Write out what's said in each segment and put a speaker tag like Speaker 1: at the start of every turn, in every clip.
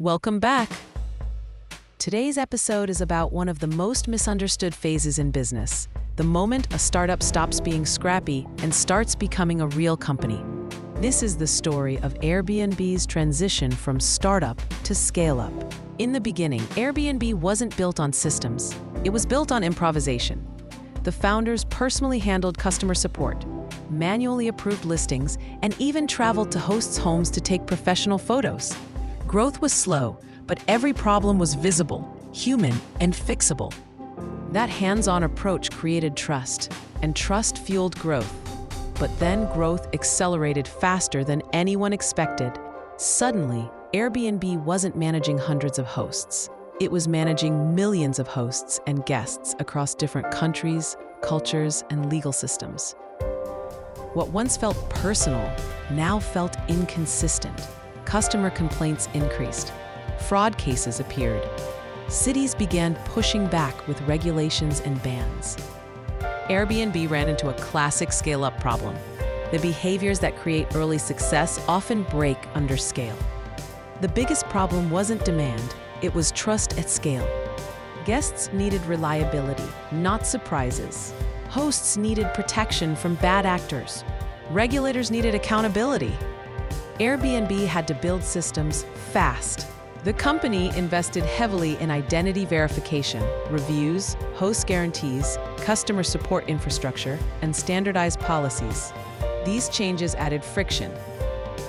Speaker 1: Welcome back. Today's episode is about one of the most misunderstood phases in business, the moment a startup stops being scrappy and starts becoming a real company. This is the story of Airbnb's transition from startup to scale-up. In the beginning, Airbnb wasn't built on systems. It was built on improvisation. The founders personally handled customer support, manually approved listings, and even traveled to hosts' homes to take professional photos. Growth was slow, but every problem was visible, human, and fixable. That hands-on approach created trust, and trust fueled growth. But then growth accelerated faster than anyone expected. Suddenly, Airbnb wasn't managing hundreds of hosts. It was managing millions of hosts and guests across different countries, cultures, and legal systems. What once felt personal now felt inconsistent. Customer complaints increased. Fraud cases appeared. Cities began pushing back with regulations and bans. Airbnb ran into a classic scale-up problem. The behaviors that create early success often break under scale. The biggest problem wasn't demand, it was trust at scale. Guests needed reliability, not surprises. Hosts needed protection from bad actors. Regulators needed accountability. Airbnb had to build systems fast. The company invested heavily in identity verification, reviews, host guarantees, customer support infrastructure, and standardized policies. These changes added friction.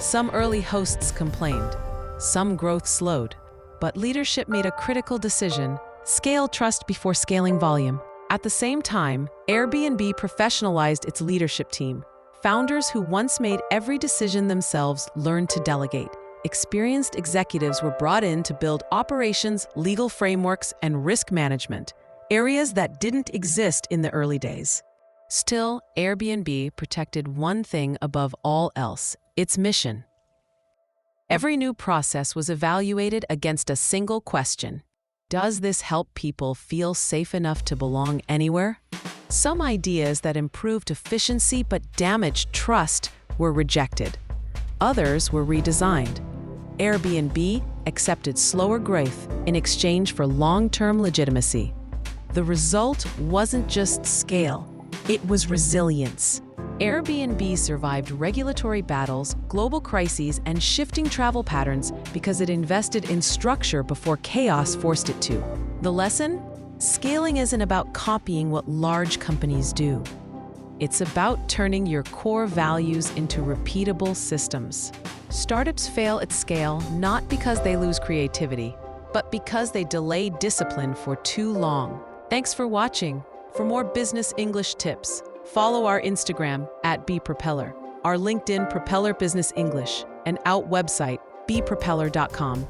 Speaker 1: Some early hosts complained. Some growth slowed. But leadership made a critical decision: scale trust before scaling volume. At the same time, Airbnb professionalized its leadership team. Founders who once made every decision themselves learned to delegate. Experienced executives were brought in to build operations, legal frameworks, and risk management, areas that didn't exist in the early days. Still, Airbnb protected one thing above all else: its mission. Every new process was evaluated against a single question: does this help people feel safe enough to belong anywhere? Some ideas that improved efficiency but damaged trust were rejected. Others were redesigned. Airbnb accepted slower growth in exchange for long-term legitimacy. The result wasn't just scale, it was resilience. Airbnb survived regulatory battles, global crises, and shifting travel patterns because it invested in structure before chaos forced it to. The lesson? Scaling isn't about copying what large companies do. It's about turning your core values into repeatable systems. Startups fail at scale not because they lose creativity, but because they delay discipline for too long. Thanks for watching. For more business English tips, follow our Instagram @bpropeller, our LinkedIn Propeller Business English, and our website bpropeller.com.